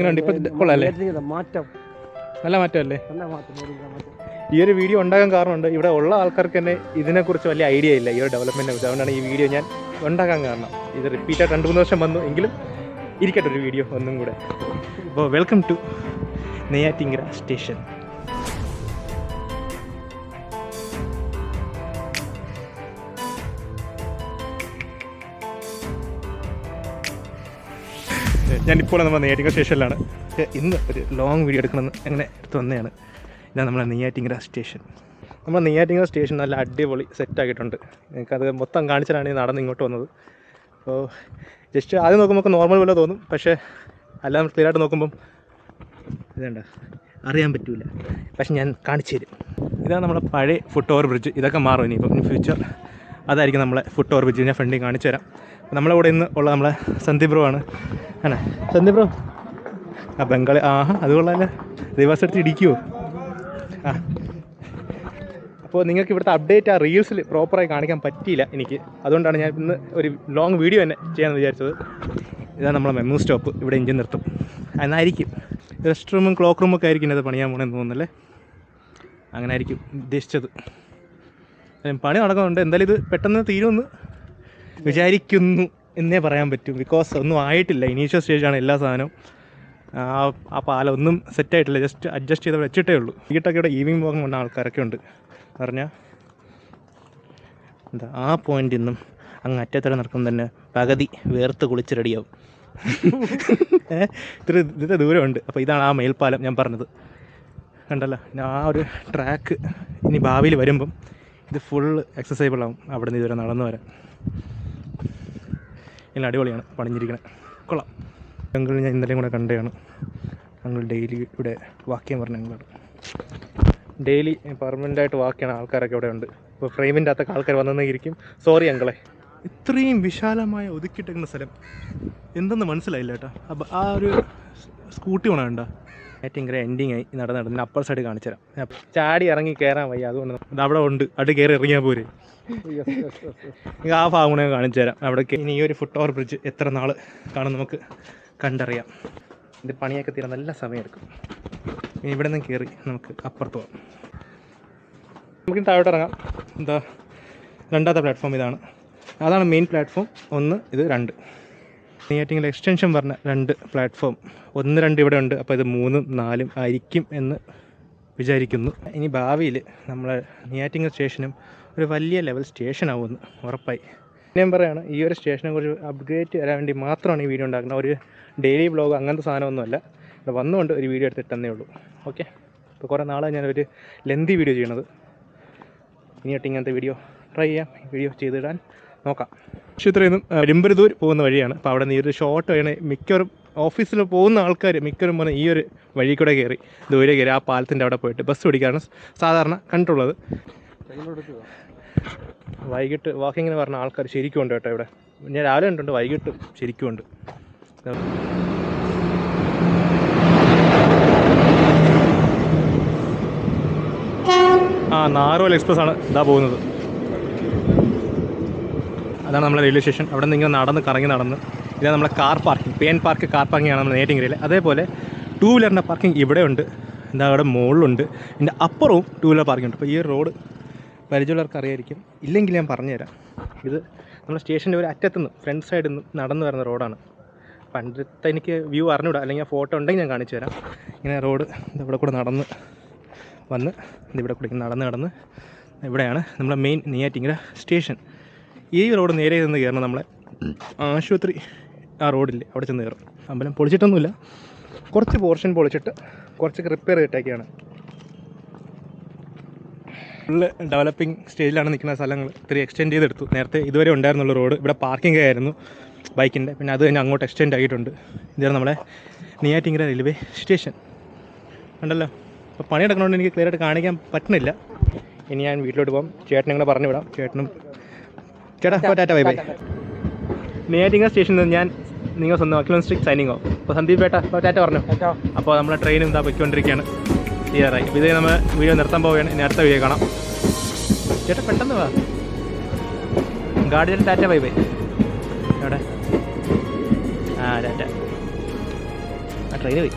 ഇങ്ങനെയുണ്ട് ഇപ്പം കൊള്ളാല്ലേ? മാറ്റം നല്ല മാറ്റമല്ലേ? നല്ല മാറ്റം. ഈ ഒരു വീഡിയോ ഉണ്ടാകാൻ കാരണമുണ്ട്, ഇവിടെ ഉള്ള ആൾക്കാർക്ക് തന്നെ ഇതിനെക്കുറിച്ച് വലിയ ഐഡിയ ഇല്ല, ഈ ഒരു ഡെവലപ്മെൻറ്റിനെ കുറിച്ച്. അതുകൊണ്ടാണ് ഈ വീഡിയോ ഞാൻ ഉണ്ടാക്കാൻ കാരണം. ഇത് റിപ്പീറ്റായിട്ട് 2-3 വർഷം വന്നു എങ്കിലും ഇരിക്കട്ടെ ഒരു വീഡിയോ ഒന്നും കൂടെ. അപ്പോൾ വെൽക്കം ടു നെയ്യാറ്റിങ്കര സ്റ്റേഷൻ. ഞാനിപ്പോൾ നമ്മൾ നെയ്യാറ്റിങ്കര സ്റ്റേഷനിലാണ്. ഇന്ന് ഒരു ലോങ് വീഡിയോ എടുക്കണമെന്ന് അങ്ങനെ എടുത്ത് വന്നതാണ്. ഇതാണ് നമ്മളെ നെയ്യാറ്റിങ്കര സ്റ്റേഷൻ. നമ്മൾ നെയ്യാറ്റിങ്കര സ്റ്റേഷൻ നല്ല അടിപൊളി സെറ്റാക്കിയിട്ടുണ്ട്. എനിക്കത് മൊത്തം കാണിച്ചാലാണ് ഈ നടന്ന് ഇങ്ങോട്ട് വന്നത്. അപ്പോൾ ജസ്റ്റ് ആദ്യം നോക്കുമ്പോൾ നമുക്ക് നോർമൽ പോലെ തോന്നും, പക്ഷേ എല്ലാം ക്ലിയറായിട്ട് നോക്കുമ്പം ഇതുണ്ട് അറിയാൻ പറ്റില്ല. പക്ഷെ ഞാൻ കാണിച്ചു തരും. ഇതാണ് നമ്മുടെ പഴയ ഫുട് ഓവർ ബ്രിഡ്ജ്. ഇതൊക്കെ മാറും ഇനിയിപ്പം ഇൻ ഫ്യൂച്ചർ. അതായിരിക്കും നമ്മളെ ഫുട് ഓവർ ബ്രിഡ്ജ്. ഞാൻ ഫ്രണ്ടിൽ കാണിച്ചു തരാം. നമ്മളെ കൂടെ ഇന്ന് ഉള്ള നമ്മളെ സന്ദീപ് ബ്രോ ആണ്. ആണേ സന്ദീപ് ബ്രോ? ആ ബംഗാളി. അത് കൊള്ളാമല്ലേ? റിവേഴ്സ് എടുത്ത് ഇടിക്കുമോ? ആ അപ്പോൾ നിങ്ങൾക്ക് ഇവിടുത്തെ അപ്ഡേറ്റ് ആ റീൽസിൽ പ്രോപ്പറായി കാണിക്കാൻ പറ്റിയില്ല എനിക്ക്. അതുകൊണ്ടാണ് ഞാൻ ഇന്ന് ഒരു ലോങ് വീഡിയോ തന്നെ ചെയ്യാമെന്ന് വിചാരിച്ചത്. ഇതാണ് നമ്മളെ മെമു സ്റ്റോപ്പ്. ഇവിടെ എഞ്ചിൻ നിർത്തും എന്നായിരിക്കും. റെസ്റ്റ് റൂമും ക്ലോക്ക് റൂമൊക്കെ ആയിരിക്കും ഇത് പണിയാൻ പോകണമെന്ന് തോന്നുന്നല്ലേ? അങ്ങനെ ആയിരിക്കും ഉദ്ദേശിച്ചത്. പണി നടക്കുന്നുണ്ട്. എന്തായാലും ഇത് പെട്ടെന്ന് തീരുമെന്ന് വിചാരിക്കുന്നു എന്നേ പറയാൻ പറ്റും. ബിക്കോസ് ഒന്നും ആയിട്ടില്ല, ഇനീഷ്യൽ സ്റ്റേജാണ് എല്ലാ സാധനവും. ആ പാലം ഒന്നും സെറ്റായിട്ടില്ല, ജസ്റ്റ് അഡ്ജസ്റ്റ് ചെയ്ത് വെച്ചിട്ടേ ഉള്ളൂ. വീട്ടൊക്കെ ഇവിടെ ഈവനിങ് വാക്കിംഗ് വന്ന ആൾക്കാരൊക്കെ ഉണ്ട്. പറഞ്ഞാൽ എന്താ ആ പോയിൻ്റിൽ നിന്നും അങ്ങ് അറ്റത്തര നടക്കും തന്നെ പകുതി വേർത്ത് കുളിച്ച് റെഡിയാവും. ഇത്ര ദൂരമുണ്ട്. അപ്പോൾ ഇതാണ് ആ മേൽപ്പാലം ഞാൻ പറഞ്ഞത്. കണ്ടല്ലോ ആ ഒരു ട്രാക്ക്. ഇനി ഭാവിയിൽ വരുമ്പം ഇത് ഫുള്ള് എക്സസൈബിൾ ആവും അവിടെ നിന്ന് ഇതുവരെ നടന്നു വരാൻ. എല്ലാം അടിപൊളിയാണ് പണിഞ്ഞിരിക്കണേ, കൊള്ളാം. അങ്കിൾ ഞാൻ ഇന്നലെയും കൂടെ കണ്ടതാണ്. അങ്കിൾ ഡെയിലി ഇവിടെ വാക്ക് ചെയ്യാൻ പറഞ്ഞ അങ്കിളാണ്. ഡെയിലി പെർമനൻ്റായിട്ട് വാക്ക് ചെയ്യണ ആൾക്കാരൊക്കെ ഇവിടെ ഉണ്ട്. ഇപ്പോൾ ഫ്രെയിമിൻ്റെ അകത്തൊക്കെ ആൾക്കാർ വന്നെന്നിരിക്കും. സോറി അങ്കിളെ. ഇത്രയും വിശാലമായ ഒതുക്കിയിട്ടേക്കുന്ന സ്ഥലം എന്തെന്ന് മനസ്സിലായില്ല കേട്ടോ. അപ്പോൾ ആ ഒരു സ്കൂട്ടി വേണമുണ്ടോ? ഏറ്റവും എൻഡിങ് ആയി നടന്ന് അപ്പർ സൈഡ് കാണിച്ചു തരാം. ചാടി ഇറങ്ങി കയറാൻ വയ്യ, അതുകൊണ്ട് അവിടെ ഉണ്ട്. അവിടെ കയറി ഇറങ്ങിയാൽ പോരെ. ആ ഭാഗം കൂടെ കാണിച്ചു തരാം. അവിടേക്ക് ഇനി ഈ ഒരു ഫുട് ഓവർ ബ്രിഡ്ജ് എത്ര നാൾ കാണും നമുക്ക് കണ്ടറിയാം. ഇത് പണിയൊക്കെ തീരാൻ നല്ല സമയമെടുക്കും. ഇനി ഇവിടെ നിന്ന് കയറി നമുക്ക് അപ്പുറത്ത് പോകാം. നമുക്കിനി താഴോട്ട് ഇറങ്ങാം. എന്താ രണ്ടാമത്തെ പ്ലാറ്റ്ഫോം ഇതാണ്. അതാണ് മെയിൻ പ്ലാറ്റ്ഫോം 1, ഇത് 2. നെയ്യാറ്റിങ്കര എക്സ്റ്റൻഷൻ പറഞ്ഞ 2 പ്ലാറ്റ്ഫോം 1, 2 ഇവിടെ ഉണ്ട്. അപ്പോൾ ഇത് 3, 4 ആയിരിക്കും എന്ന് വിചാരിക്കുന്നു. ഇനി ഭാവിയിൽ നമ്മളെ നെയ്യാറ്റിങ്കര സ്റ്റേഷനും ഒരു വലിയ ലെവൽ സ്റ്റേഷനാവുമെന്ന് ഉറപ്പായി. ഞാൻ പറയുകയാണ്, ഈ ഒരു സ്റ്റേഷനെ കുറിച്ച് അപ്ഗ്രേഡ് തരാൻ വേണ്ടി മാത്രമാണ് ഈ വീഡിയോ ഉണ്ടാക്കുന്നത്. ഒരു ഡെയിലി വ്ളോഗ് അങ്ങനത്തെ സാധനമൊന്നുമല്ല. ഇവിടെ വന്നുകൊണ്ട് ഒരു വീഡിയോ എടുത്തിട്ടേ ഉള്ളൂ. ഓക്കെ, ഇപ്പോൾ കുറേ നാളെ ഞാനൊരു ലെന്തി വീഡിയോ ചെയ്യണത്. ഇനിയായിട്ട് ഇങ്ങനത്തെ വീഡിയോ ട്രൈ ചെയ്യാം, വീഡിയോ ചെയ്തിടാൻ നോക്കാം. ആശുപത്രിയിൽ നിന്നും രിമ്പരുദൂർ പോകുന്ന വഴിയാണ്. അപ്പോൾ അവിടെ നിന്ന് ഈ ഒരു ഷോർട്ട് വഴിയാണ് മിക്കവരും ഓഫീസിൽ പോകുന്ന ആൾക്കാർ മിക്കവരും പോകുന്ന ഈ ഒരു വഴി കൂടെ കയറി ദൂരെ കയറി ആ പാലത്തിൻ്റെ അവിടെ പോയിട്ട് ബസ് പിടിക്കാനാണ് സാധാരണ കണ്ടിട്ടുള്ളത്. വൈകിട്ട് വാക്കിങ്ങിന് പറഞ്ഞ ആൾക്കാർ ശരിക്കും ഉണ്ട് കേട്ടോ ഇവിടെ. ഞാൻ രാവിലെ കണ്ടിട്ടുണ്ട്, വൈകിട്ട് ശരിക്കും ഉണ്ട്. നാരോൽ എക്സ്പ്രസ് ആണ് ഇതാ പോകുന്നത്. അതാണ് നമ്മളെ റെയിൽവേ സ്റ്റേഷൻ. അവിടെ നിന്ന് ഇങ്ങനെ നടന്ന് കറങ്ങി നടന്ന് ഇതാണ് നമ്മളെ car parking. PN park car parking ആണ് നമ്മൾ നെയ്യാറ്റിങ്കരയിൽ. അതേപോലെ 2 വീലറിൻ്റെ പാർക്കിംഗ് ഇവിടെ ഉണ്ട്. എന്താ അവിടെ മുകളിലുണ്ട്. ഇതിൻ്റെ അപ്പുറവും 2 വീലർ പാർക്കിംഗ് ഉണ്ട്. അപ്പോൾ ഈ റോഡ് പരിചയമുള്ളവർക്ക് അറിയായിരിക്കും, ഇല്ലെങ്കിൽ ഞാൻ പറഞ്ഞുതരാം. ഇത് നമ്മുടെ സ്റ്റേഷൻ്റെ ഒരു അറ്റത്തുനിന്ന് ഫ്രണ്ട് സൈഡിൽ നിന്ന് നടന്നു വരുന്ന റോഡാണ്. പണ്ടത്തെ എനിക്ക് വ്യൂ അറിഞ്ഞൂടാ, അല്ലെങ്കിൽ ഫോട്ടോ ഉണ്ടെങ്കിൽ ഞാൻ കാണിച്ചു തരാം. ഇങ്ങനെ റോഡ് ഇവിടെ കൂടെ നടന്ന് വന്ന് ഇവിടെ കൂടെ നടന്ന് ഇവിടെയാണ് നമ്മളെ മെയിൻ നെയ്യാറ്റിങ്കര സ്റ്റേഷൻ. ഈ റോഡ് നേരെ നിന്ന് കയറണം നമ്മളെ ആശുപത്രി. ആ റോഡില്ലേ അവിടെ ചെന്ന് കയറും. അമ്പലം പൊളിച്ചിട്ടൊന്നുമില്ല, കുറച്ച് പോർഷൻ പൊളിച്ചിട്ട് കുറച്ചൊക്കെ റിപ്പയർ ചെയ്തിട്ടൊക്കെയാണ്. ഫുള്ള് ഡെവലപ്പിംഗ് സ്റ്റേജിലാണ് നിൽക്കുന്ന സ്ഥലങ്ങൾ. ഇത്തിരി എക്സ്റ്റെൻഡ് ചെയ്തെടുത്തു. നേരത്തെ ഇതുവരെ ഉണ്ടായിരുന്നുള്ള റോഡ് ഇവിടെ പാർക്കിംഗ് ആയിരുന്നു ബൈക്കിൻ്റെ, പിന്നെ അത് കഴിഞ്ഞ് അങ്ങോട്ട് എക്സ്റ്റെൻഡ് ആയിട്ടുണ്ട്. ഇതാണ് നമ്മുടെ നെയ്യാറ്റിങ്കര റെയിൽവേ സ്റ്റേഷൻ. ഉണ്ടല്ലോ. അപ്പോൾ പണിയെടുക്കണോണ്ട് എനിക്ക് ക്ലിയർ ആയിട്ട് കാണിക്കാൻ പറ്റുന്നില്ല. ഇനി ഞാൻ വീട്ടിലോട്ട് പോകാം. ചേട്ടനെ കൂടെ പറഞ്ഞു വിടാം. ചേട്ടാ ടാറ്റ ബൈ ബൈ. നെയ്യാറ്റിങ്കര സ്റ്റേഷനിൽ നിന്ന് ഞാൻ നിങ്ങൾ സ്വന്തം അഖിലൻ സ്ട്രിക് സൈനിങ് ആവും. അപ്പോൾ സന്ദീപ് ചേട്ടാ ടാറ്റ പറഞ്ഞു. അപ്പോൾ നമ്മളെ ട്രെയിനും ഇതാ പൊയ്ക്കൊണ്ടിരിക്കുകയാണ്. ക്ലിയറായി. അപ്പോൾ ഇത് നമ്മൾ വീഡിയോ നിർത്താൻ പോവുകയാണ്. ഇനി അടുത്ത വീഡിയോ കാണാം. ചേട്ടാ പെട്ടെന്ന് വാ. Guardian Tata bye bye. എവിടെ? ടാറ്റ. ട്രെയിന് പോയി